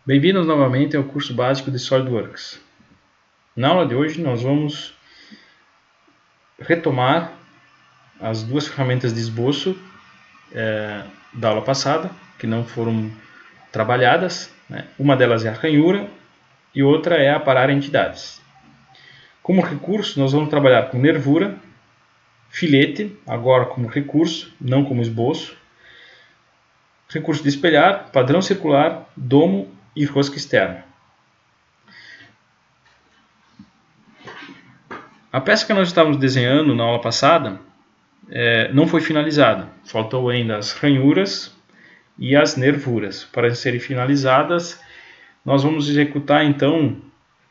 Bem-vindos novamente ao curso básico de SolidWorks. Na aula de hoje nós vamos retomar as duas ferramentas de esboço da aula passada, que não foram trabalhadas, né? Uma delas é a ranhura e outra é aparar entidades. Como recurso nós vamos trabalhar com nervura, filete, agora como recurso, não como esboço, recurso de espelhar, padrão circular, domo e rosca externa. A peça que nós estávamos desenhando na aula passada não foi finalizada. Faltou ainda as ranhuras e as nervuras. Para serem finalizadas, nós vamos executar então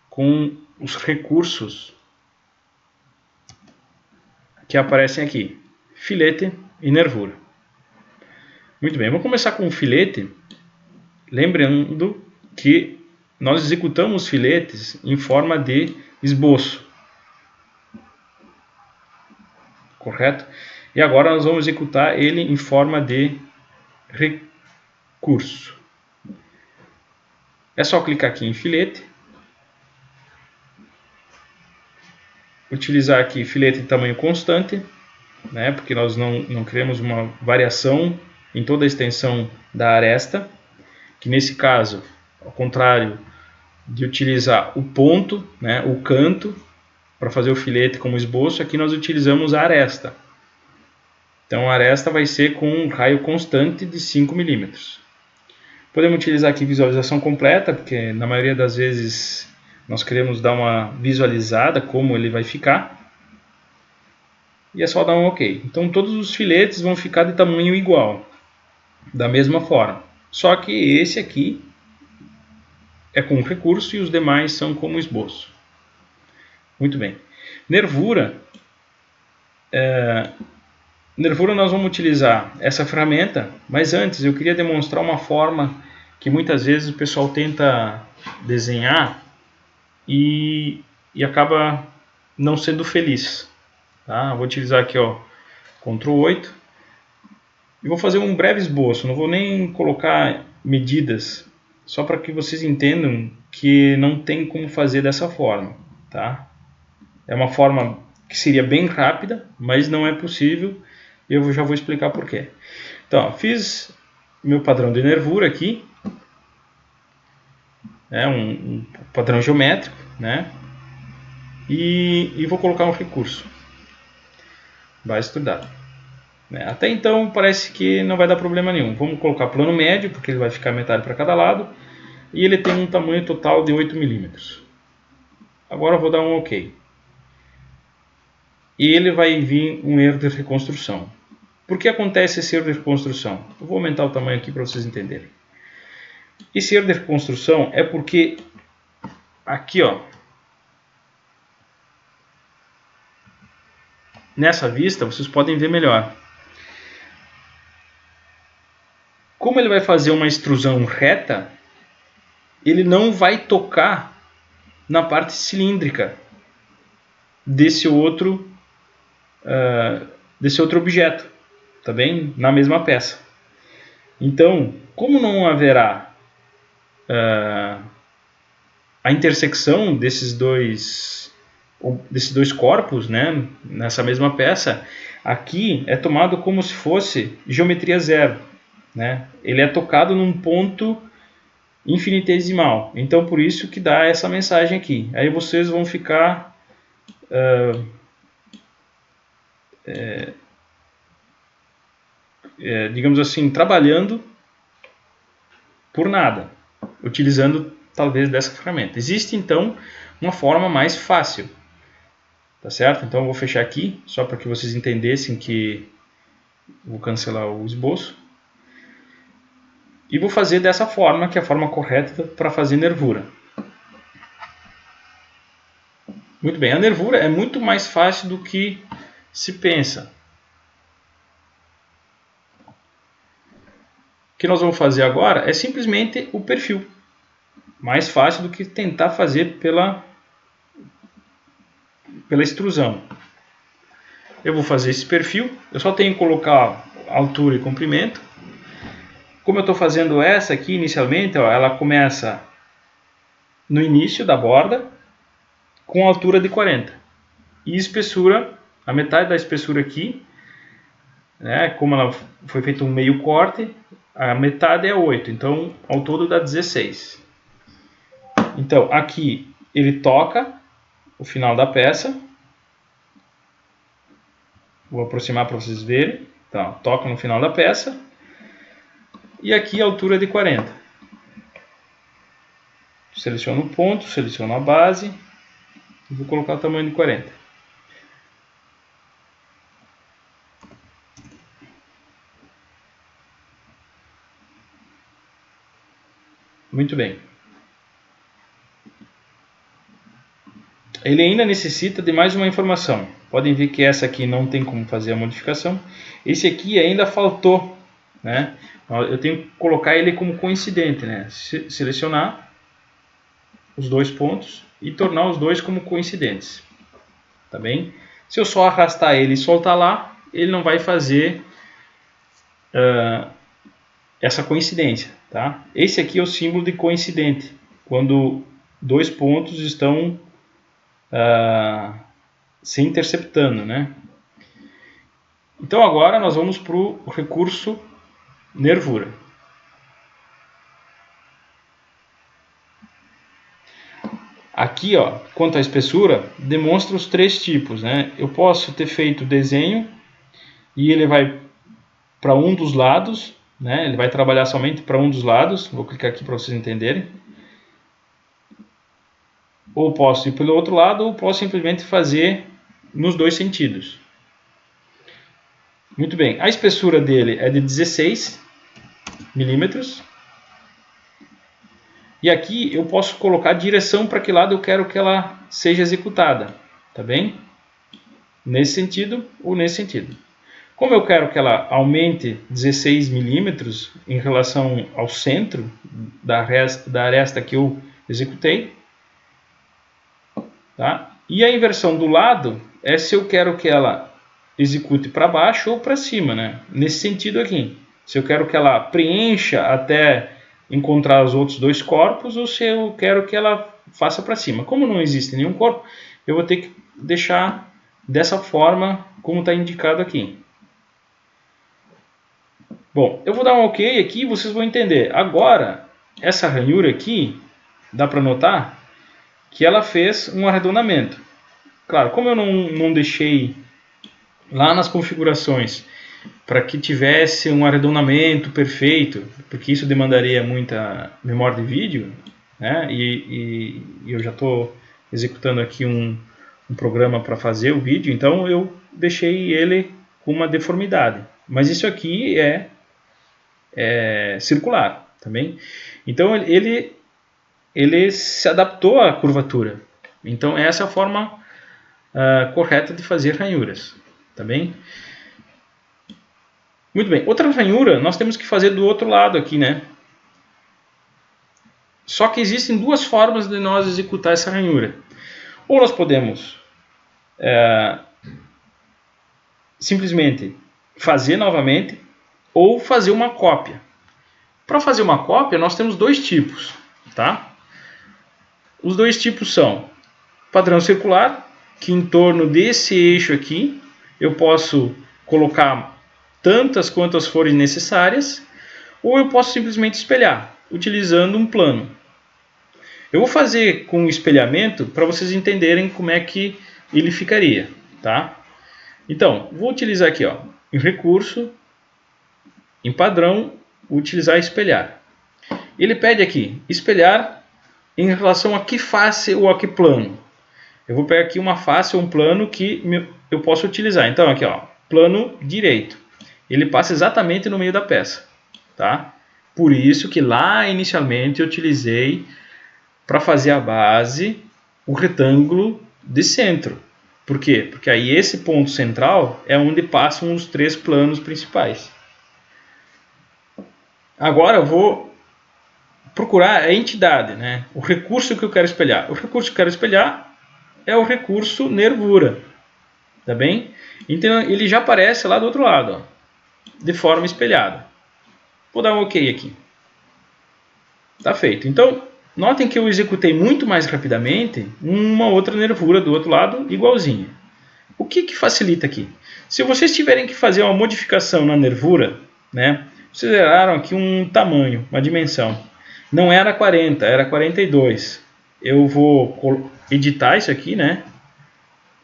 com os recursos que aparecem aqui: filete e nervura. Muito bem, vamos começar com o filete, lembrando que nós executamos filetes em forma de esboço. Correto? E agora nós vamos executar ele em forma de recurso. É só clicar aqui em filete, utilizar aqui filete de tamanho constante, né, porque nós não queremos uma variação em toda a extensão da aresta, que nesse caso, ao contrário de utilizar o ponto, né, o canto, para fazer o filete como esboço, aqui nós utilizamos a aresta. Então a aresta vai ser com um raio constante de 5 milímetros. Podemos utilizar aqui visualização completa, porque na maioria das vezes nós queremos dar uma visualizada como ele vai ficar. E é só dar um OK. Então todos os filetes vão ficar de tamanho igual, da mesma forma. Só que esse aqui é com recurso e os demais são como esboço. Muito bem. Nervura. Nervura nós vamos utilizar essa ferramenta, mas antes eu queria demonstrar uma forma que muitas vezes o pessoal tenta desenhar e acaba não sendo feliz. Tá? Vou utilizar aqui, ó, Ctrl 8 e vou fazer um breve esboço, não vou nem colocar medidas, só para que vocês entendam que não tem como fazer dessa forma. Tá? É uma forma que seria bem rápida, mas não é possível, e eu já vou explicar por quê. Então, ó, fiz meu padrão de nervura aqui, um padrão geométrico, né? E vou colocar um recurso. Vai estudar. Até então parece que não vai dar problema nenhum. Vamos colocar plano médio, porque ele vai ficar metade para cada lado. E ele tem um tamanho total de 8 milímetros. Agora eu vou dar um OK. E ele vai vir um erro de reconstrução. Por que acontece esse erro de reconstrução? Eu vou aumentar o tamanho aqui para vocês entenderem. Esse erro de reconstrução é porque aqui, ó, nessa vista vocês podem ver melhor. Como ele vai fazer uma extrusão reta, ele não vai tocar na parte cilíndrica desse outro objeto, tá bem? Na mesma peça. Então, como não haverá a intersecção desses dois corpos, né, nessa mesma peça, aqui é tomado como se fosse geometria zero, né? Ele é tocado num ponto infinitesimal. Então, por isso que dá essa mensagem aqui. Aí vocês vão ficar digamos assim, trabalhando por nada, utilizando talvez dessa ferramenta. Existe então uma forma mais fácil, tá certo? Então eu vou fechar aqui, só para que vocês entendessem que vou cancelar o esboço. E vou fazer dessa forma, que é a forma correta para fazer nervura. Muito bem, a nervura é muito mais fácil do que se pensa. O que nós vamos fazer agora é simplesmente o perfil. Mais fácil do que tentar fazer pela extrusão. Eu vou fazer esse perfil, eu só tenho que colocar altura e comprimento. como eu estou fazendo essa aqui inicialmente, ó, ela começa no início da borda com altura de 40 e espessura, a metade da espessura aqui, né, como ela foi feito um meio corte, a metade é 8, então ao todo dá 16. Então aqui ele toca o final da peça, vou aproximar para vocês verem, então, toca no final da peça, e aqui a altura de 40. Seleciono o ponto, seleciono a base, e vou colocar o tamanho de 40. Muito bem. Ele ainda necessita de mais uma informação. Podem ver que essa aqui não tem como fazer a modificação. Esse aqui ainda faltou, né? Eu tenho que colocar ele como coincidente, né? Selecionar os dois pontos e tornar os dois como coincidentes. Tá bem? Se eu só arrastar ele e soltar lá, ele não vai fazer essa coincidência, tá? Esse aqui é o símbolo de coincidente, quando dois pontos estão se interceptando, né? Então agora nós vamos para o recurso nervura. Aqui, ó, quanto à espessura, demonstra os três tipos, né? Eu posso ter feito o desenho e ele vai para um dos lados, né? Ele vai trabalhar somente para um dos lados. Vou clicar aqui para vocês entenderem. Ou posso ir pelo outro lado, ou posso simplesmente fazer nos dois sentidos. Muito bem, a espessura dele é de 16 milímetros. E aqui eu posso colocar a direção para que lado eu quero que ela seja executada, tá bem? Nesse sentido ou nesse sentido. Como eu quero que ela aumente 16 milímetros em relação ao centro da aresta que eu executei, tá? E a inversão do lado é se eu quero que ela execute para baixo ou para cima, né? Nesse sentido aqui. Se eu quero que ela preencha até encontrar os outros dois corpos ou se eu quero que ela faça para cima. Como não existe nenhum corpo, eu vou ter que deixar dessa forma como está indicado aqui. Bom, eu vou dar um OK aqui e vocês vão entender. Agora, essa ranhura aqui, dá para notar que ela fez um arredondamento. Claro, como eu não deixei lá nas configurações para que tivesse um arredondamento perfeito, porque isso demandaria muita memória de vídeo, né? E eu já estou executando aqui um programa para fazer o vídeo, então eu deixei ele com uma deformidade. Mas isso aqui é circular também. Então ele se adaptou à curvatura. Então essa é a forma correta de fazer ranhuras, tá bem? Muito bem, outra ranhura nós temos que fazer do outro lado aqui, né? Só que existem duas formas de nós executar essa ranhura. Ou nós podemos simplesmente fazer novamente, ou fazer uma cópia. Para fazer uma cópia, nós temos dois tipos, tá? Os dois tipos são padrão circular, que em torno desse eixo aqui eu posso colocar tantas quantas forem necessárias, ou eu posso simplesmente espelhar, utilizando um plano. Eu vou fazer com o espelhamento para vocês entenderem como é que ele ficaria, tá? Então, vou utilizar aqui, ó, em recurso, em padrão, utilizar espelhar. Ele pede aqui, espelhar em relação a que face ou a que plano. Eu vou pegar aqui uma face ou um plano que eu posso utilizar. Então, aqui, ó, plano direito. Ele passa exatamente no meio da peça, tá? Por isso que lá inicialmente eu utilizei para fazer a base o retângulo de centro. Por quê? Porque aí esse ponto central é onde passam os três planos principais. Agora eu vou procurar a entidade, né? O recurso que eu quero espelhar. O recurso que eu quero espelhar é o recurso nervura, tá bem? Então ele já aparece lá do outro lado, ó, de forma espelhada. Vou dar um OK aqui. Está feito. Então, notem que eu executei muito mais rapidamente uma outra nervura do outro lado igualzinha. O que facilita aqui? Se vocês tiverem que fazer uma modificação na nervura, né, vocês erraram aqui um tamanho, uma dimensão. Não era 40, era 42. Eu vou editar isso aqui, né?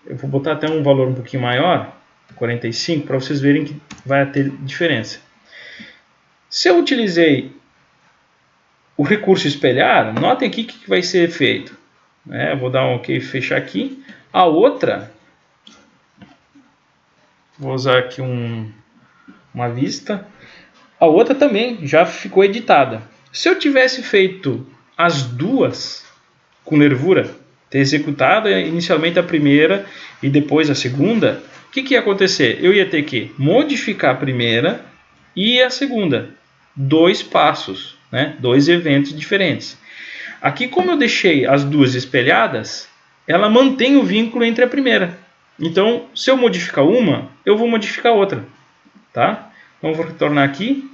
Eu vou botar até um valor um pouquinho maior, 45, para vocês verem que vai ter diferença. Se eu utilizei o recurso espelhar, notem aqui o que vai ser feito. Vou dar um OK, fechar aqui. A outra, vou usar aqui uma vista. A outra também já ficou editada. Se eu tivesse feito as duas com nervura, ter executado inicialmente a primeira e depois a segunda, o que ia acontecer? Eu ia ter que modificar a primeira e a segunda. 2 passos, né? 2 eventos diferentes. Aqui, como eu deixei as duas espelhadas, ela mantém o vínculo entre a primeira. Então, se eu modificar uma, eu vou modificar outra. Tá? Então, vou retornar aqui.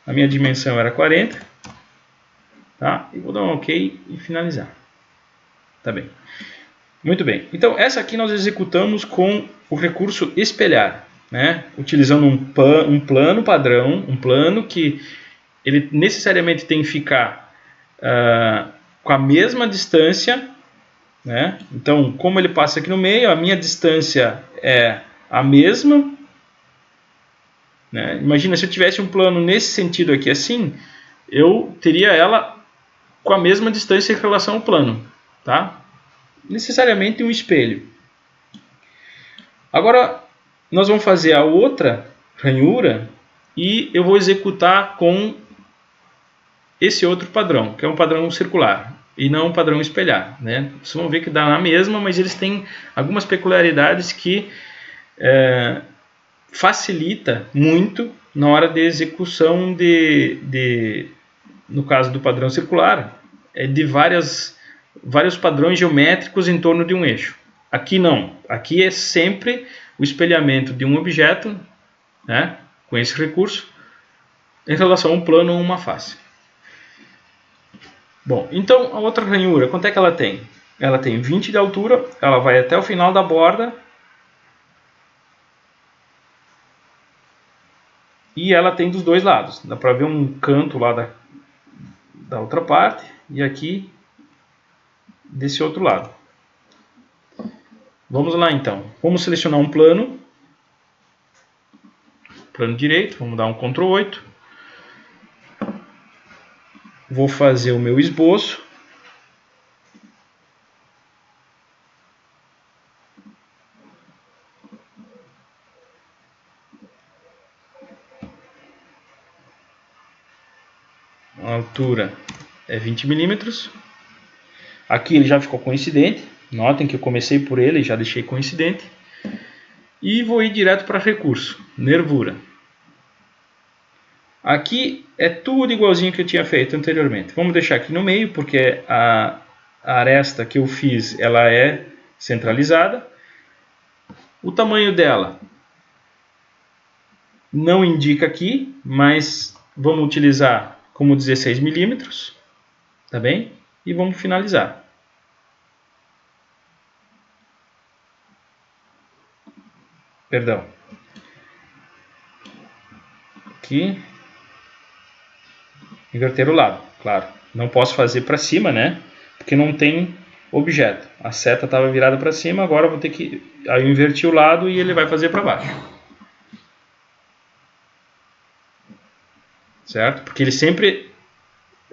A minha dimensão era 40. Tá? E vou dar um OK e finalizar. Tá bem. Muito bem. Então, essa aqui nós executamos com o recurso espelhar, né? Utilizando um plano padrão, um plano que ele necessariamente tem que ficar com a mesma distância, né? Então, como ele passa aqui no meio, a minha distância é a mesma, né? Imagina se eu tivesse um plano nesse sentido aqui assim, eu teria ela com a mesma distância em relação ao plano, tá? Necessariamente um espelho. Agora nós vamos fazer a outra ranhura e eu vou executar com esse outro padrão, que é um padrão circular e não um padrão espelhar, né? Vocês vão ver que dá na mesma, mas eles têm algumas peculiaridades que facilita muito na hora de execução no caso do padrão circular, de vários padrões geométricos em torno de um eixo. Aqui não, aqui é sempre o espelhamento de um objeto, né, com esse recurso, em relação a um plano ou uma face. Bom, então a outra ranhura, quanto é que ela tem? Ela tem 20 de altura, ela vai até o final da borda e ela tem dos dois lados. Dá para ver um canto lá da outra parte e aqui desse outro lado. Vamos lá então. Vamos selecionar um plano direito, vamos dar um Ctrl 8. Vou fazer o meu esboço. A altura é 20 milímetros. Aqui ele já ficou coincidente. Notem que eu comecei por ele e já deixei coincidente. E vou ir direto para recurso, nervura. Aqui é tudo igualzinho que eu tinha feito anteriormente. Vamos deixar aqui no meio, porque a aresta que eu fiz ela é centralizada. O tamanho dela não indica aqui, mas vamos utilizar como 16 milímetros, tá bem? E vamos finalizar. Perdão. Aqui. Inverter o lado, claro. Não posso fazer para cima, né? Porque não tem objeto. A seta estava virada para cima, agora eu vou ter que... Aí eu inverti o lado e ele vai fazer para baixo. Certo? Porque ele sempre...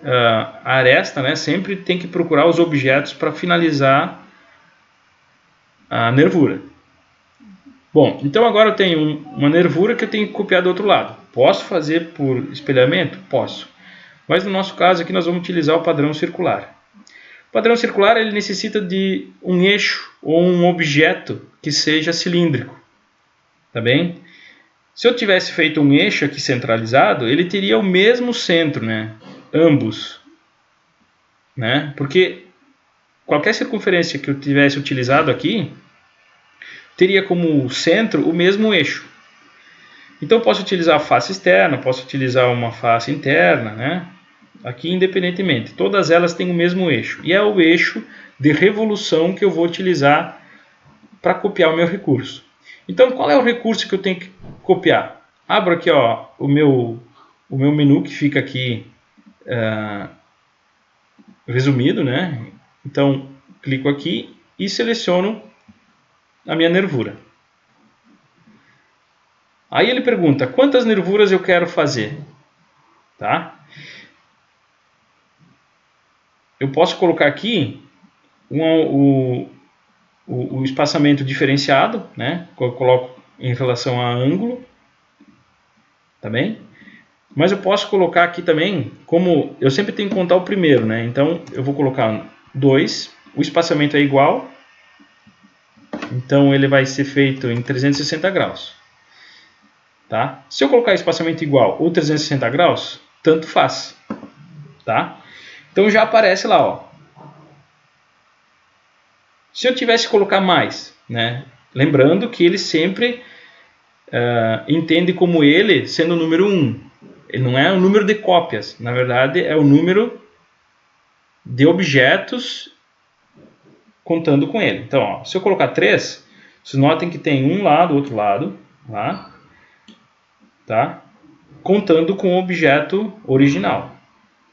a aresta, né? Sempre tem que procurar os objetos para finalizar a nervura. Bom, então agora eu tenho uma nervura que eu tenho que copiar do outro lado. Posso fazer por espelhamento? Posso. Mas no nosso caso aqui nós vamos utilizar o padrão circular. O padrão circular ele necessita de um eixo ou um objeto que seja cilíndrico. Tá bem? Se eu tivesse feito um eixo aqui centralizado, ele teria o mesmo centro, né? Ambos. Né? Porque qualquer circunferência que eu tivesse utilizado aqui, teria como centro o mesmo eixo. Então eu posso utilizar a face externa, posso utilizar uma face interna, né? Aqui independentemente. Todas elas têm o mesmo eixo. E é o eixo de revolução que eu vou utilizar para copiar o meu recurso. Então qual é o recurso que eu tenho que copiar? Abro aqui ó, o meu menu que fica aqui resumido, né? Então clico aqui e seleciono a minha nervura. Aí ele pergunta quantas nervuras eu quero fazer, tá? Eu posso colocar aqui o espaçamento diferenciado, né? Eu coloco em relação a ângulo, tá bem? Mas eu posso colocar aqui também, como eu sempre tenho que contar o primeiro, né? Então eu vou colocar 2, o espaçamento é igual, então ele vai ser feito em 360 graus. Tá? Se eu colocar espaçamento igual ou 360 graus, tanto faz. Tá? Então já aparece lá, ó. Se eu tivesse que colocar mais, né? Lembrando que ele sempre entende como ele sendo o número 1. Ele não é o número de cópias, na verdade é o número de objetos contando com ele. Então, ó, se eu colocar 3, vocês notem que tem um lado, outro lado, lá, tá? Contando com o objeto original.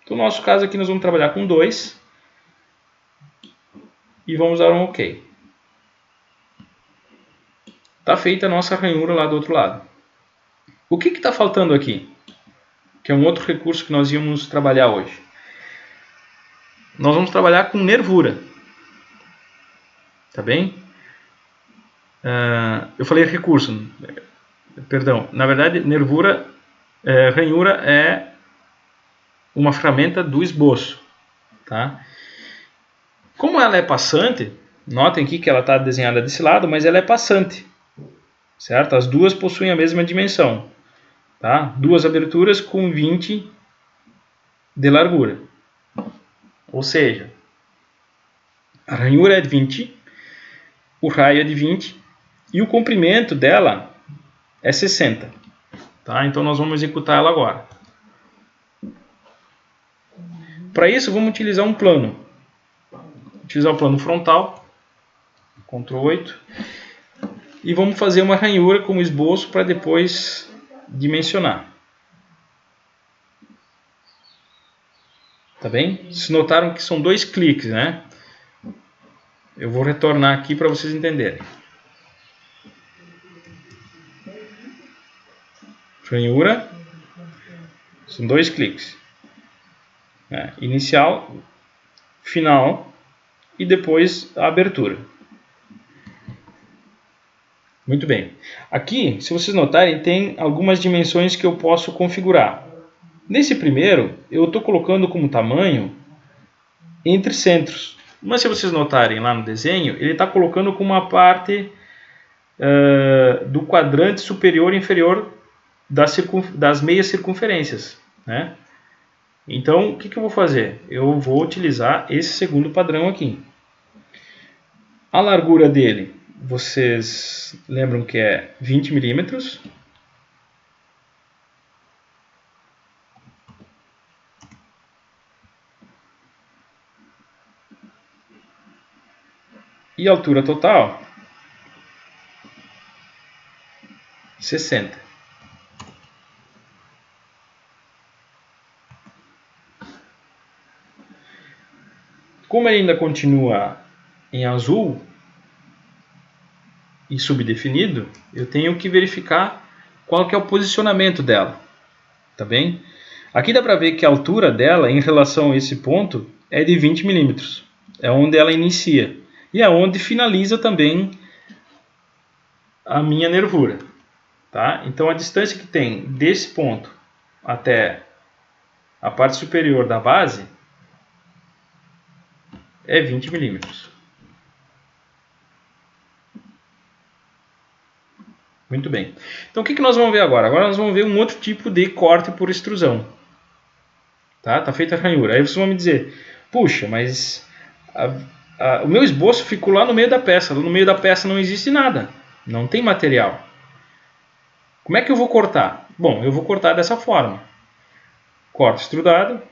Então, no nosso caso aqui nós vamos trabalhar com 2 e vamos dar um OK. Está feita a nossa ranhura lá do outro lado. O que está faltando aqui? Que é um outro recurso que nós íamos trabalhar hoje. Nós vamos trabalhar com nervura. Tá bem? Eu falei recurso. Perdão. Na verdade, ranhura é uma ferramenta do esboço. Tá? Como ela é passante, notem aqui que ela está desenhada desse lado, mas ela é passante. Certo? As duas possuem a mesma dimensão. Tá? Duas aberturas com 20 de largura. Ou seja, a ranhura é de 20, o raio é de 20 e o comprimento dela é 60. Tá? Então nós vamos executar ela agora. Para isso vamos utilizar um plano. Utilizar o plano frontal, Ctrl 8, e vamos fazer uma ranhura como esboço para depois dimensionar. Tá bem? Vocês notaram que são 2 cliques, né? Eu vou retornar aqui para vocês entenderem. Ranhura, são 2 cliques. Inicial, final e depois a abertura. Muito bem. Aqui, se vocês notarem, tem algumas dimensões que eu posso configurar. Nesse primeiro, eu estou colocando como tamanho entre centros. Mas se vocês notarem lá no desenho, ele está colocando como uma parte do quadrante superior e inferior das meias circunferências. Né? Então, o que eu vou fazer? Eu vou utilizar esse segundo padrão aqui. A largura dele, vocês lembram que é 20 milímetros. E a altura total, 60. Como ele ainda continua em azul e subdefinido, eu tenho que verificar qual que é o posicionamento dela. Tá bem? Aqui dá para ver que a altura dela em relação a esse ponto é de 20 milímetros. É onde ela inicia. E é onde finaliza também a minha nervura. Tá? Então a distância que tem desse ponto até a parte superior da base é 20 milímetros. Muito bem. Então o que nós vamos ver agora? Agora nós vamos ver um outro tipo de corte por extrusão. Tá feita a ranhura. Aí vocês vão me dizer, puxa, mas o meu esboço ficou lá no meio da peça. No meio da peça não existe nada. Não tem material. Como é que eu vou cortar? Bom, eu vou cortar dessa forma. Corto extrudado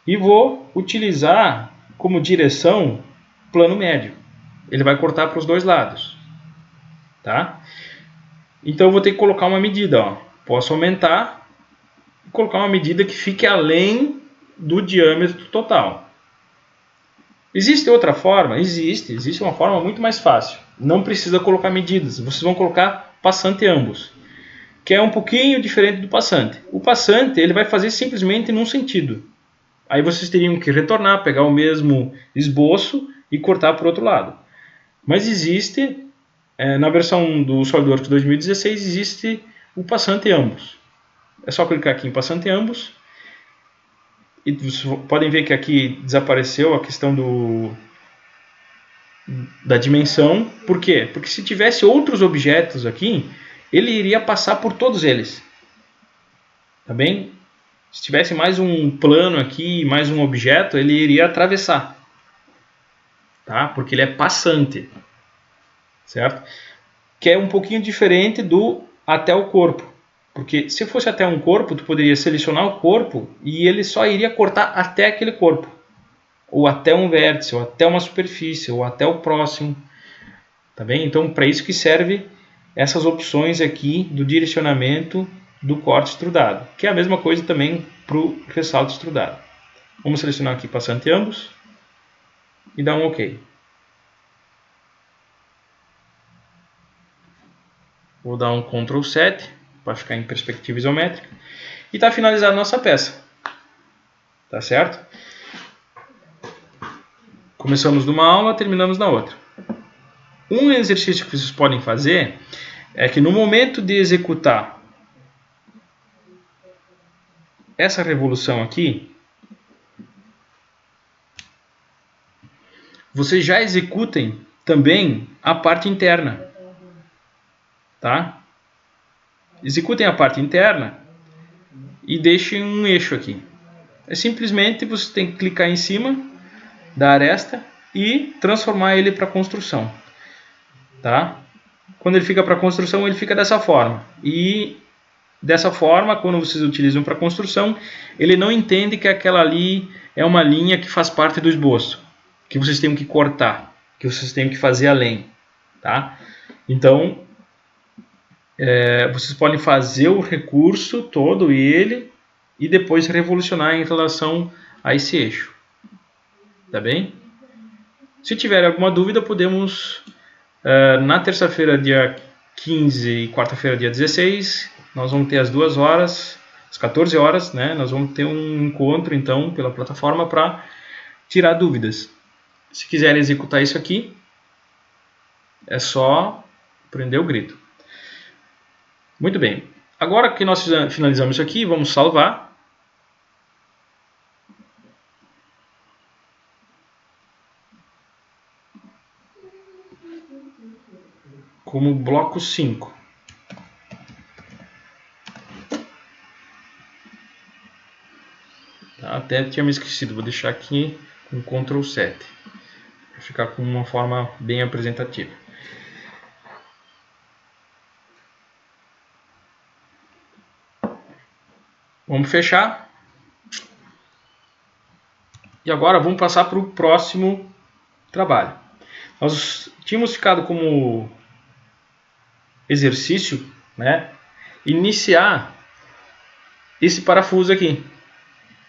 e vou utilizar como direção plano médio. Ele vai cortar para os dois lados. Tá? Então eu vou ter que colocar uma medida. Ó. Posso aumentar e colocar uma medida que fique além do diâmetro total. Existe outra forma? Existe uma forma muito mais fácil. Não precisa colocar medidas. Vocês vão colocar passante ambos, que é um pouquinho diferente do passante. O passante ele vai fazer simplesmente num sentido. Aí vocês teriam que retornar, pegar o mesmo esboço e cortar para o outro lado. Mas existe, na versão do SolidWorks 2016, existe o passante ambos. É só clicar aqui em passante ambos. E vocês podem ver que aqui desapareceu a questão da dimensão. Por quê? Porque se tivesse outros objetos aqui, ele iria passar por todos eles. Tá bem? Se tivesse mais um plano aqui, mais um objeto, ele iria atravessar. Tá? Porque ele é passante. Certo? Que é um pouquinho diferente do até o corpo. Porque se fosse até um corpo, tu poderia selecionar o corpo e ele só iria cortar até aquele corpo. Ou até um vértice, ou até uma superfície, ou até o próximo. Tá bem? Então, para isso que serve essas opções aqui do direcionamento do corte extrudado. Que é a mesma coisa também para o ressalto extrudado. Vamos selecionar aqui passante ambos e dar um OK. Vou dar um Ctrl 7 para ficar em perspectiva isométrica. E está finalizada a nossa peça. Tá certo? Começamos numa aula, terminamos na outra. Um exercício que vocês podem fazer é que no momento de executar essa revolução aqui, vocês já executem também a parte interna. Tá? Executem a parte interna e deixem um eixo aqui. É simplesmente você tem que clicar em cima da aresta e transformar ele para construção. Tá? Quando ele fica para construção, ele fica dessa forma. E dessa forma, quando vocês utilizam para construção, ele não entende que aquela ali é uma linha que faz parte do esboço, que vocês têm que cortar, que vocês têm que fazer além. Tá? Então, vocês podem fazer o recurso todo ele e depois revolucionar em relação a esse eixo. Tá bem? Se tiver alguma dúvida, podemos, na terça-feira, dia 15 e quarta-feira, dia 16, nós vamos ter as 2 horas, às 14 horas, né? Nós vamos ter um encontro, então, pela plataforma para tirar dúvidas. Se quiserem executar isso aqui, é só prender o grito. Muito bem. Agora que nós finalizamos isso aqui, vamos salvar. Como bloco 5. Tá? Até tinha me esquecido, vou deixar aqui com Ctrl 7. Para ficar com uma forma bem apresentativa. Vamos fechar. E agora vamos passar para o próximo trabalho. Nós tínhamos ficado como exercício, né, iniciar esse parafuso aqui,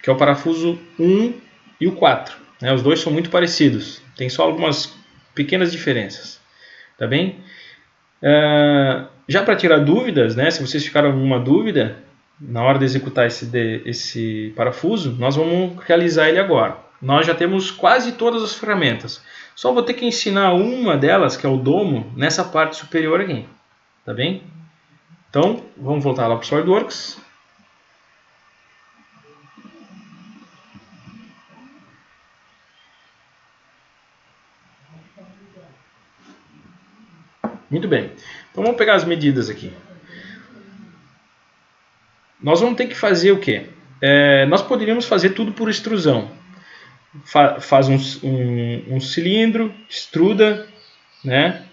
que é o parafuso 1 e o 4. Né? Os dois são muito parecidos, tem só algumas pequenas diferenças. Tá bem? Já para tirar dúvidas, né, se vocês ficaram com alguma dúvida, na hora de executar esse parafuso, nós vamos realizar ele agora. Nós já temos quase todas as ferramentas. Só vou ter que ensinar uma delas, que é o domo, nessa parte superior aqui. Tá bem? Então, vamos voltar lá para o SolidWorks. Muito bem. Então, vamos pegar as medidas aqui. Nós vamos ter que fazer o quê? Nós poderíamos fazer tudo por extrusão. Faz um cilindro, extruda, né?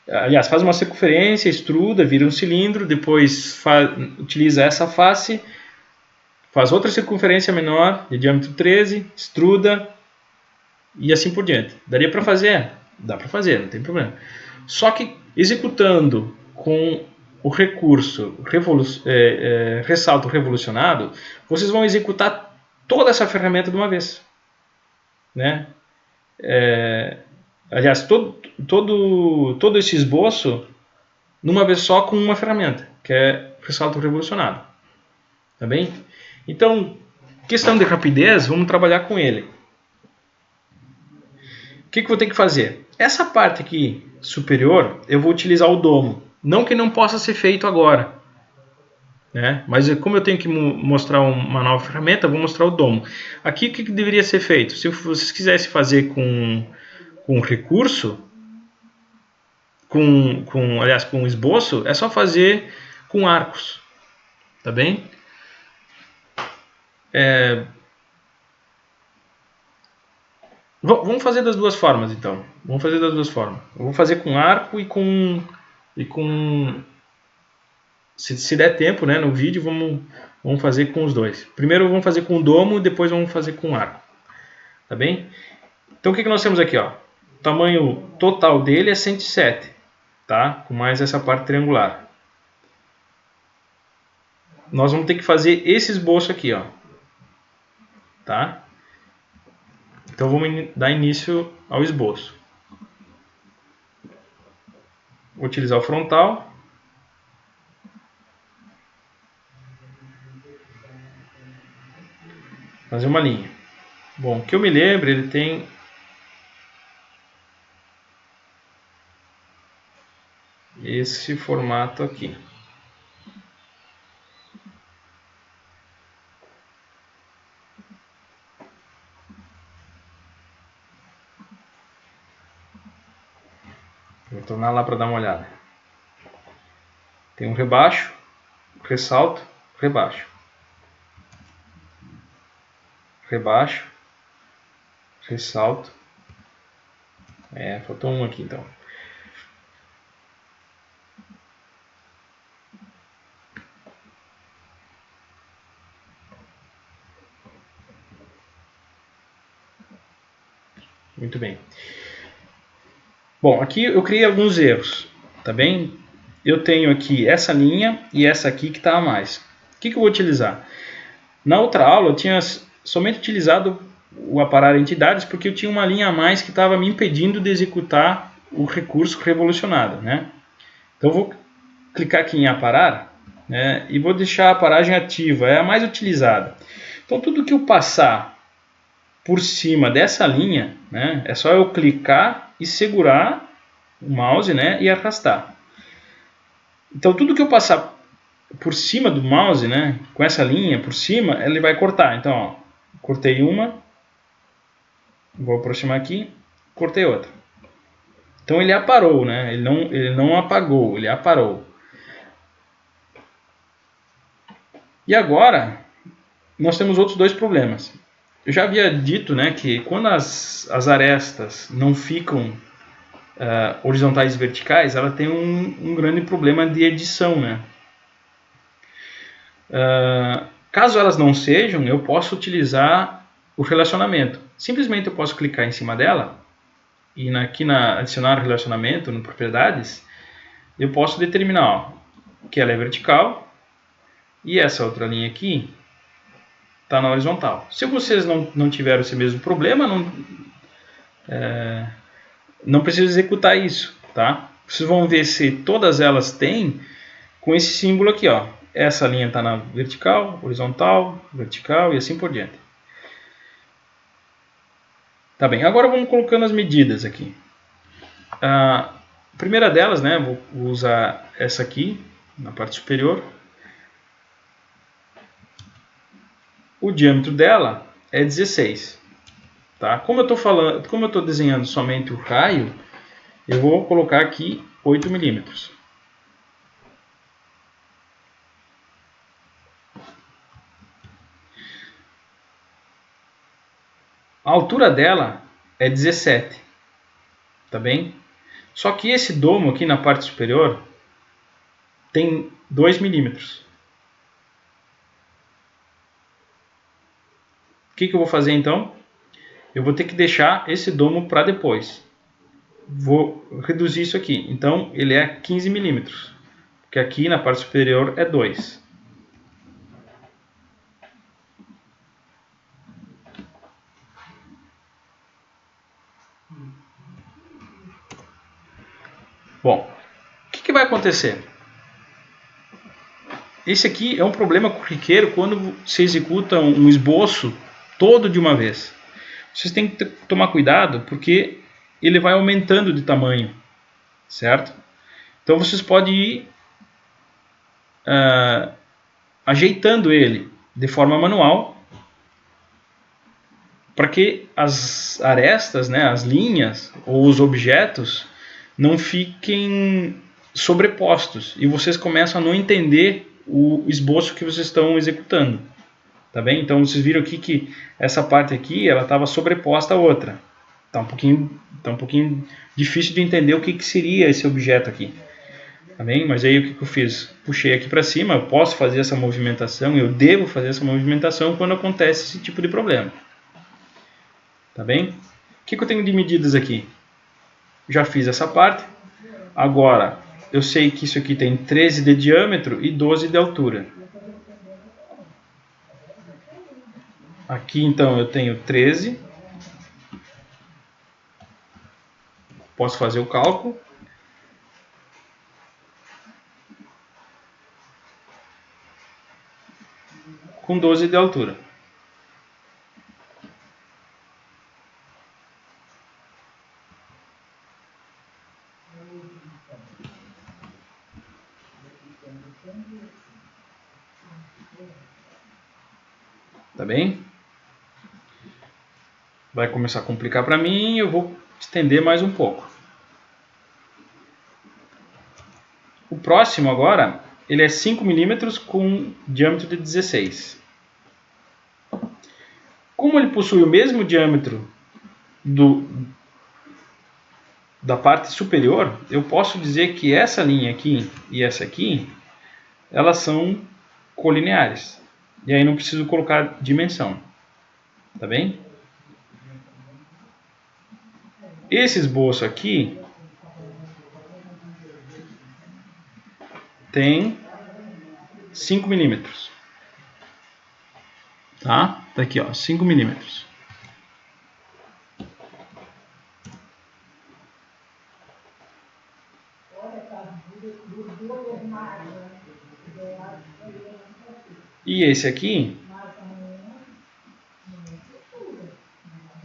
aliás, faz uma circunferência, extruda, vira um cilindro, depois utiliza essa face, faz outra circunferência menor, de diâmetro 13, extruda e assim por diante. Daria para fazer? Dá para fazer, não tem problema. Só que executando com o recurso ressalto revolucionado, vocês vão executar toda essa ferramenta de uma vez. Né? Aliás, todo esse esboço numa vez só com uma ferramenta, que é ressalto revolucionado. Tá bem? Então, questão de rapidez, vamos trabalhar com ele. O que eu vou ter que fazer? Essa parte aqui superior, eu vou utilizar o domo. Não que não possa ser feito agora. Né? Mas como eu tenho que mostrar uma nova ferramenta, eu vou mostrar o domo. Aqui o que deveria ser feito? Se vocês quisessem fazer com recurso, aliás, com esboço, é só fazer com arcos. Tá bem? Vamos fazer das duas formas, então. Vamos fazer das duas formas. Eu vou fazer com arco e com se der tempo, né, no vídeo, vamos fazer com os dois. Primeiro vamos fazer com o domo, depois vamos fazer com arco. Tá bem? Então o que nós temos aqui? Ó? O tamanho total dele é 107, tá? Com mais essa parte triangular. Nós vamos ter que fazer esse esboço aqui, ó. Tá? Então vamos dar início ao esboço. Vou utilizar o frontal. Fazer uma linha. Bom, que eu me lembro, ele tem esse formato aqui. Vou tornar lá para dar uma olhada. Tem um rebaixo, ressalto, rebaixo. Rebaixo, ressalto. Faltou um aqui então. Muito bem. Bom, aqui eu criei alguns erros, tá bem? Eu tenho aqui essa linha e essa aqui que está a mais. O que eu vou utilizar? Na outra aula eu tinha somente utilizado o aparar entidades porque eu tinha uma linha a mais que estava me impedindo de executar o recurso revolucionado, né? Então eu vou clicar aqui em aparar, né, e vou deixar a aparagem ativa, é a mais utilizada. Então tudo que eu passar por cima dessa linha, né, é só eu clicar e segurar o mouse, né, e arrastar. Então tudo que eu passar por cima do mouse, né, com essa linha por cima, ele vai cortar. Então, ó, cortei uma, vou aproximar aqui, cortei outra. Então ele aparou, né? Ele não apagou, ele aparou. E agora nós temos outros dois problemas. Eu já havia dito, né, que quando as arestas não ficam horizontais e verticais, ela tem um grande problema de edição, né? Caso elas não sejam, eu posso utilizar o relacionamento. Simplesmente eu posso clicar em cima dela e aqui na adicionar relacionamento, no propriedades, eu posso determinar, ó, que ela é vertical e essa outra linha aqui está na horizontal. Se vocês não tiveram esse mesmo problema, não precisa executar isso, tá? Vocês vão ver se todas elas têm com esse símbolo aqui, ó. Essa linha está na vertical, horizontal, vertical e assim por diante. Tá bem, agora vamos colocando as medidas aqui. A primeira delas, né, vou usar essa aqui na parte superior. O diâmetro dela é 16. Tá? Como eu estou desenhando somente o raio, eu vou colocar aqui 8 milímetros. A altura dela é 17, tá bem? Só que esse domo aqui na parte superior tem 2 milímetros. O que eu vou fazer então? Eu vou ter que deixar esse domo para depois. Vou reduzir isso aqui. Então ele é 15 milímetros. Porque aqui na parte superior é 2. Bom, o que vai acontecer? Esse aqui é um problema corriqueiro quando se executa um esboço todo de uma vez. Vocês têm que tomar cuidado porque ele vai aumentando de tamanho, certo? Então vocês podem ir ajeitando ele de forma manual para que as arestas, né, as linhas ou os objetos não fiquem sobrepostos e vocês começam a não entender o esboço que vocês estão executando. Tá bem? Então vocês viram aqui que essa parte aqui ela estava sobreposta à outra. Tá um pouquinho difícil de entender o que seria esse objeto aqui. Tá bem? Mas aí o que eu fiz? Puxei aqui para cima, eu posso fazer essa movimentação, eu devo fazer essa movimentação quando acontece esse tipo de problema. Tá bem? O que eu tenho de medidas aqui? Já fiz essa parte. Agora, eu sei que isso aqui tem 13 de diâmetro e 12 de altura. Aqui então eu tenho 13. Posso fazer o cálculo. Com 12 de altura. Tá bem? Vai começar a complicar para mim, eu vou estender mais um pouco. O próximo agora, ele é 5 milímetros com diâmetro de 16. Como ele possui o mesmo diâmetro da parte superior, eu posso dizer que essa linha aqui e essa aqui, elas são colineares. E aí não preciso colocar dimensão. Tá bem? Esse esboço aqui tem 5 milímetros. Tá? Tá aqui, ó, 5 milímetros. E esse aqui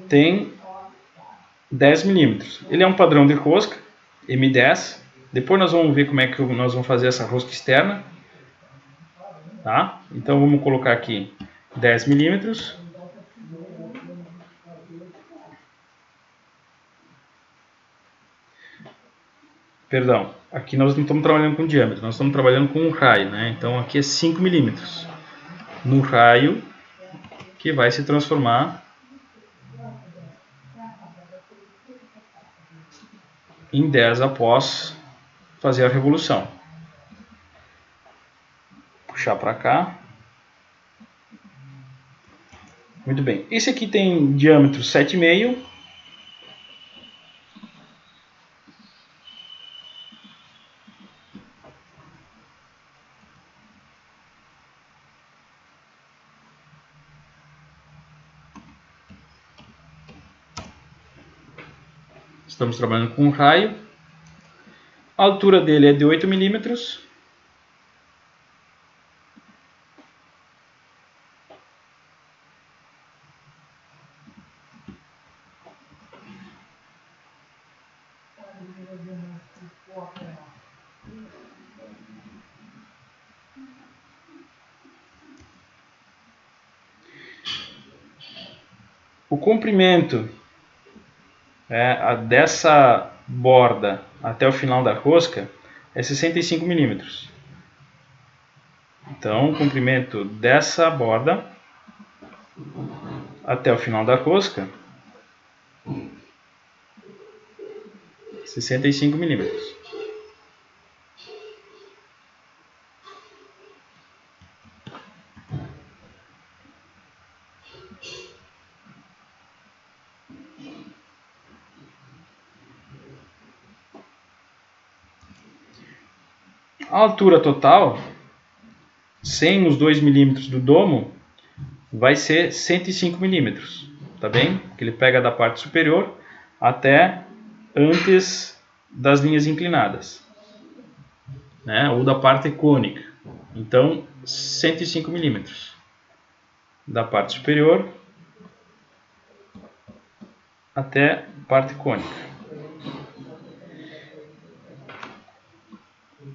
tem 10 milímetros. Ele é um padrão de rosca, M10. Depois nós vamos ver como é que nós vamos fazer essa rosca externa. Tá? Então vamos colocar aqui 10 milímetros. Perdão, aqui nós não estamos trabalhando com diâmetro, nós estamos trabalhando com um raio, né? Então aqui é 5 milímetros. No raio que vai se transformar em 10 após fazer a revolução. Puxar para cá. Muito bem. Esse aqui tem diâmetro 7,5. Estamos trabalhando com um raio. A altura dele é de 8 milímetros. O comprimento dessa borda até o final da rosca é 65 milímetros. Então, o comprimento dessa borda até o final da rosca 65 milímetros. A altura total, sem os 2 milímetros do domo, vai ser 105 milímetros, tá bem? Que ele pega da parte superior até antes das linhas inclinadas, né? Ou da parte cônica. Então, 105 milímetros da parte superior até a parte cônica.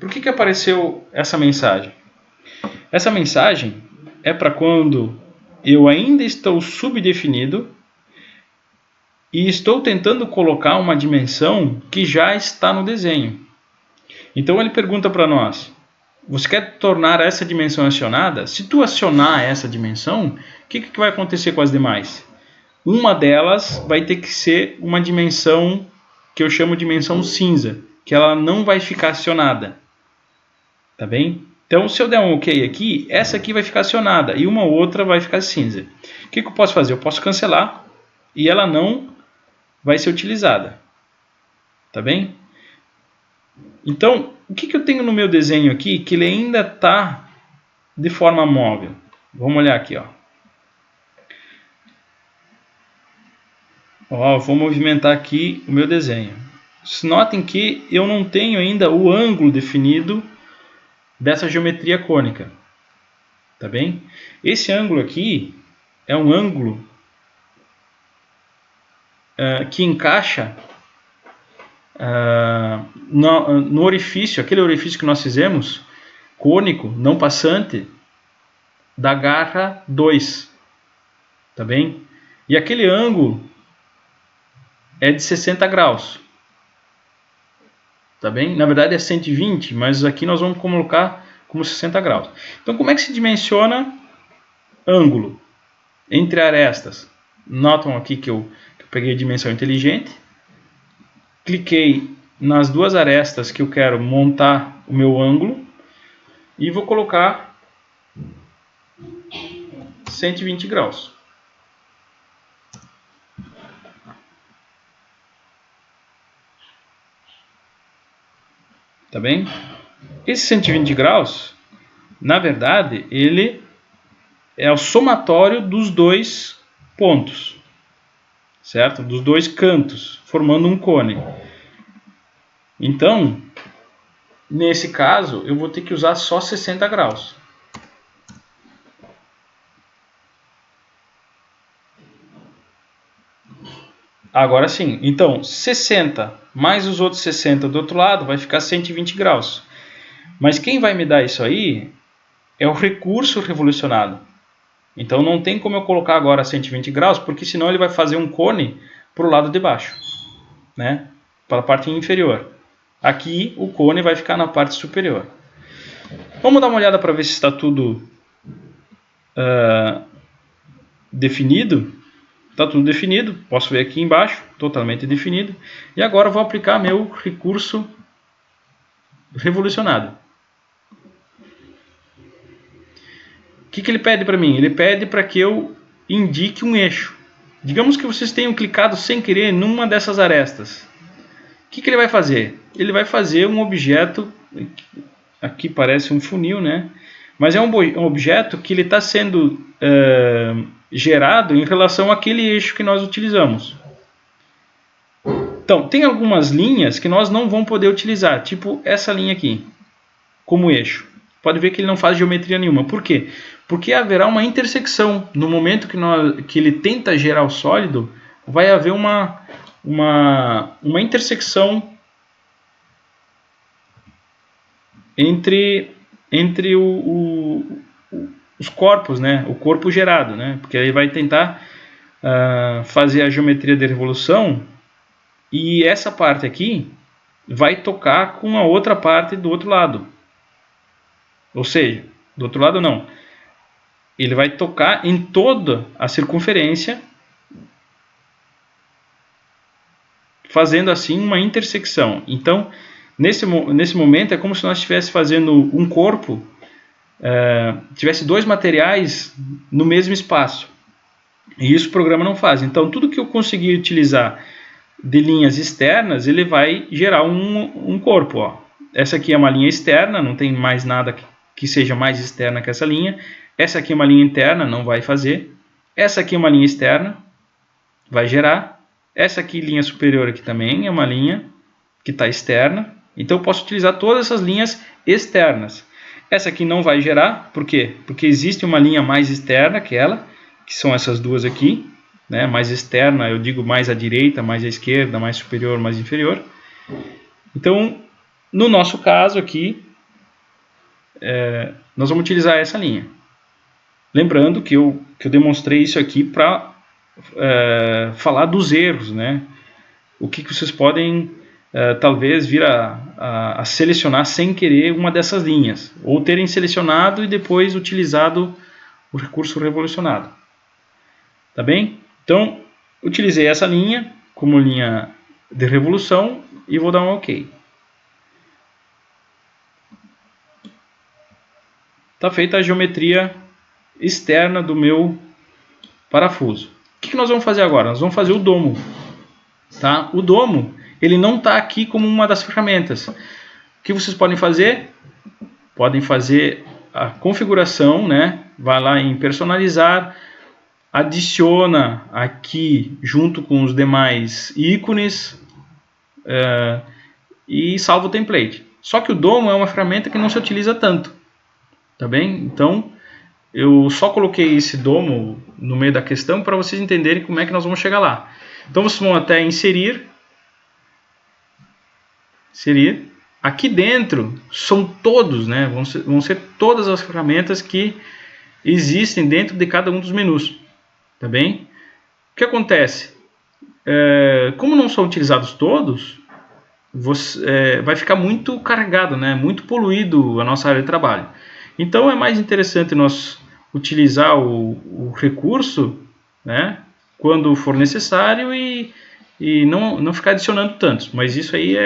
Por que apareceu essa mensagem? Essa mensagem é para quando eu ainda estou subdefinido e estou tentando colocar uma dimensão que já está no desenho. Então ele pergunta para nós: você quer tornar essa dimensão acionada? Se tu acionar essa dimensão, o que vai acontecer com as demais? Uma delas vai ter que ser uma dimensão que eu chamo de dimensão cinza, que ela não vai ficar acionada. Tá bem? Então, se eu der um OK aqui, essa aqui vai ficar acionada e uma outra vai ficar cinza. O que eu posso fazer? Eu posso cancelar e ela não vai ser utilizada. Tá bem? Então, o que eu tenho no meu desenho aqui que ele ainda está de forma móvel? Vamos olhar aqui, ó. Vou movimentar aqui o meu desenho. Notem que eu não tenho ainda o ângulo definido dessa geometria cônica. Tá bem? Esse ângulo aqui é um ângulo que encaixa no orifício, aquele orifício que nós fizemos, cônico, não passante, da garra 2. Tá bem? E aquele ângulo é de 60 graus. Tá bem? Na verdade é 120, mas aqui nós vamos colocar como 60 graus. Então, como é que se dimensiona ângulo entre arestas? Notam aqui que eu peguei a dimensão inteligente, cliquei nas duas arestas que eu quero montar o meu ângulo e vou colocar 120 graus. Tá bem? Esse 120 graus, na verdade, ele é o somatório dos dois pontos, certo? Dos dois cantos, formando um cone. Então, nesse caso, eu vou ter que usar só 60 graus. Agora sim, então 60 mais os outros 60 do outro lado vai ficar 120 graus. Mas quem vai me dar isso aí é o recurso revolucionado. Então não tem como eu colocar agora 120 graus, porque senão ele vai fazer um cone para o lado de baixo, né? Para a parte inferior. Aqui o cone vai ficar na parte superior. Vamos dar uma olhada para ver se está tudo definido. Está tudo definido, posso ver aqui embaixo, totalmente definido. E agora eu vou aplicar meu recurso revolucionado. O que ele pede para mim? Ele pede para que eu indique um eixo. Digamos que vocês tenham clicado sem querer numa dessas arestas. O que ele vai fazer? Ele vai fazer um objeto, aqui parece um funil, né? Mas é um objeto que ele está sendo gerado em relação àquele eixo que nós utilizamos. Então, tem algumas linhas que nós não vamos poder utilizar, tipo essa linha aqui, como eixo. Pode ver que ele não faz geometria nenhuma. Por quê? Porque haverá uma intersecção. No momento que ele tenta gerar o sólido, vai haver uma intersecção entre os corpos, né? O corpo gerado, né? Porque ele vai tentar fazer a geometria de revolução e essa parte aqui vai tocar com a outra parte do outro lado. Ou seja, do outro lado não. Ele vai tocar em toda a circunferência, fazendo assim uma intersecção. Então, nesse momento é como se nós estivéssemos fazendo um corpo, tivesse dois materiais no mesmo espaço. E isso o programa não faz. Então, tudo que eu conseguir utilizar de linhas externas, ele vai gerar um corpo. Ó. Essa aqui é uma linha externa, não tem mais nada que seja mais externa que essa linha. Essa aqui é uma linha interna, não vai fazer. Essa aqui é uma linha externa, vai gerar. Essa aqui, linha superior, aqui também é uma linha que está externa. Então eu posso utilizar todas essas linhas externas. Essa aqui não vai gerar, por quê? Porque existe uma linha mais externa que ela, que são essas duas aqui, né? Mais externa, eu digo mais à direita, mais à esquerda, mais superior, mais inferior. Então, no nosso caso aqui, nós vamos utilizar essa linha. Lembrando que eu demonstrei isso aqui para falar dos erros, né? O que vocês podem talvez vir a selecionar sem querer uma dessas linhas, ou terem selecionado e depois utilizado o recurso revolucionado. Tá bem? Então, utilizei essa linha como linha de revolução e vou dar um OK. Está feita a geometria externa do meu parafuso. O que nós vamos fazer agora? Nós vamos fazer o domo. Tá? O domo, ele não está aqui como uma das ferramentas. O que vocês podem fazer? Podem fazer a configuração, né? Vai lá em personalizar, adiciona aqui junto com os demais ícones e salva o template. Só que o domo é uma ferramenta que não se utiliza tanto, tá bem? Então eu só coloquei esse domo no meio da questão para vocês entenderem como é que nós vamos chegar lá. Então vocês vão até inserir. Aqui dentro são todos, né? Vão ser todas as ferramentas que existem dentro de cada um dos menus. Tá bem? O que acontece? Como não são utilizados todos, vai ficar muito carregado, né? Muito poluído a nossa área de trabalho. Então é mais interessante nós utilizar o recurso, né? Quando for necessário e não ficar adicionando tantos. Mas isso aí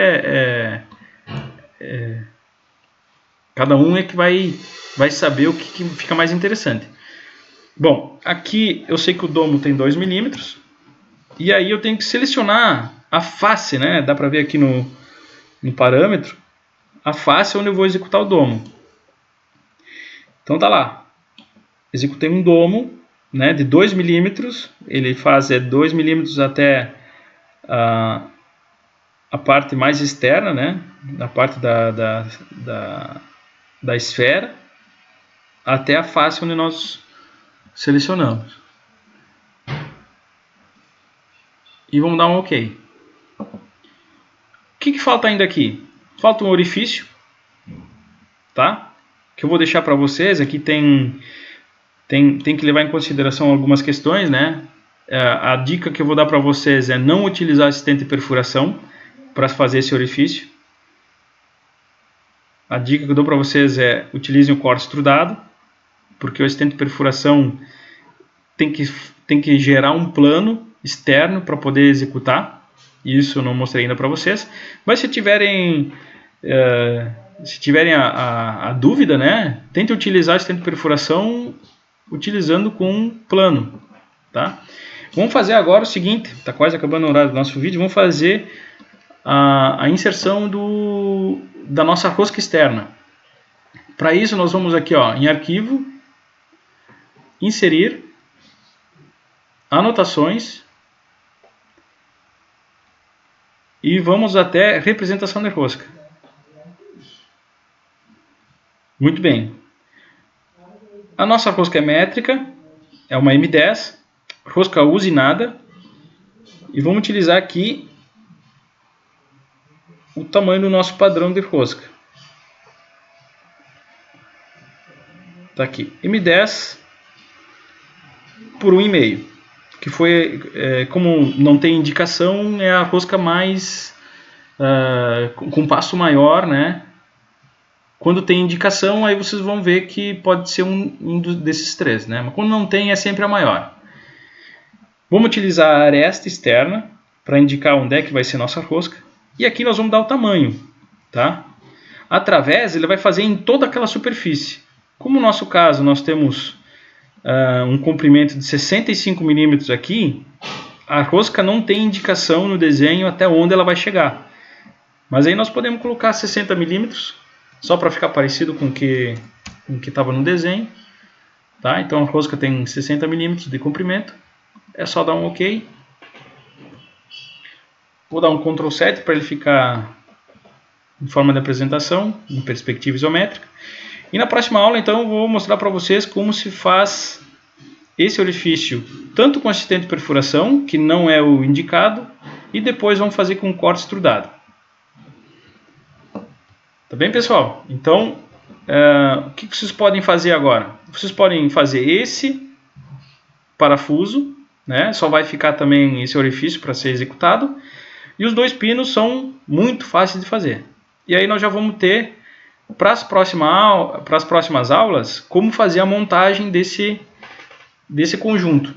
cada um é que vai saber o que fica mais interessante. Bom, aqui eu sei que o domo tem 2 milímetros. E aí eu tenho que selecionar a face, né? Dá para ver aqui no parâmetro. A face é onde eu vou executar o domo. Então tá lá. Executei um domo, né, de 2 milímetros. Ele faz 2 milímetros até a parte mais externa, né? Da parte da esfera. Até a face onde nós selecionamos. E vamos dar um OK. O que falta ainda aqui? Falta um orifício, tá? Que eu vou deixar para vocês. Aqui tem que levar em consideração algumas questões, né? A dica que eu vou dar para vocês é não utilizar assistente de perfuração para fazer esse orifício. A dica que eu dou para vocês é utilizem o corte extrudado, porque o assistente de perfuração tem que gerar um plano externo para poder executar. Isso eu não mostrei ainda para vocês. Mas se tiverem a dúvida, né, tente utilizar o assistente de perfuração utilizando com um plano. Tá? Vamos fazer agora o seguinte, está quase acabando o horário do nosso vídeo. Vamos fazer a inserção da nossa rosca externa. Para isso nós vamos aqui em arquivo, inserir, anotações e vamos até representação de rosca. Muito bem. A nossa rosca é métrica, é uma M10, rosca usinada, e vamos utilizar aqui o tamanho do nosso padrão de rosca. Está aqui, M10 por 1,5, que foi, como não tem indicação, é a rosca mais com passo maior, né? Quando tem indicação, aí vocês vão ver que pode ser um desses três, né? Mas quando não tem, é sempre a maior. Vamos utilizar a aresta externa, para indicar onde é que vai ser nossa rosca. E aqui nós vamos dar o tamanho, tá? Através ele vai fazer em toda aquela superfície. Como no nosso caso nós temos um comprimento de 65 milímetros aqui, a rosca não tem indicação no desenho até onde ela vai chegar. Mas aí nós podemos colocar 60 milímetros, só para ficar parecido com o que estava no desenho. Tá? Então a rosca tem 60 milímetros de comprimento. É só dar um OK. Vou dar um Ctrl 7 para ele ficar em forma de apresentação, em perspectiva isométrica. E na próxima aula, então, eu vou mostrar para vocês como se faz esse orifício, tanto com assistente de perfuração, que não é o indicado, e depois vamos fazer com corte extrudado. Tá bem, pessoal? Então, o que vocês podem fazer agora? Vocês podem fazer esse parafuso, né? Só vai ficar também esse orifício para ser executado. E os 2 pinos são muito fáceis de fazer. E aí nós já vamos ter, para as próximas aulas, como fazer a montagem desse conjunto.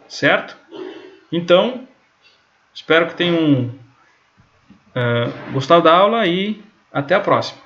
Certo? Então, espero que tenham gostado da aula e até a próxima.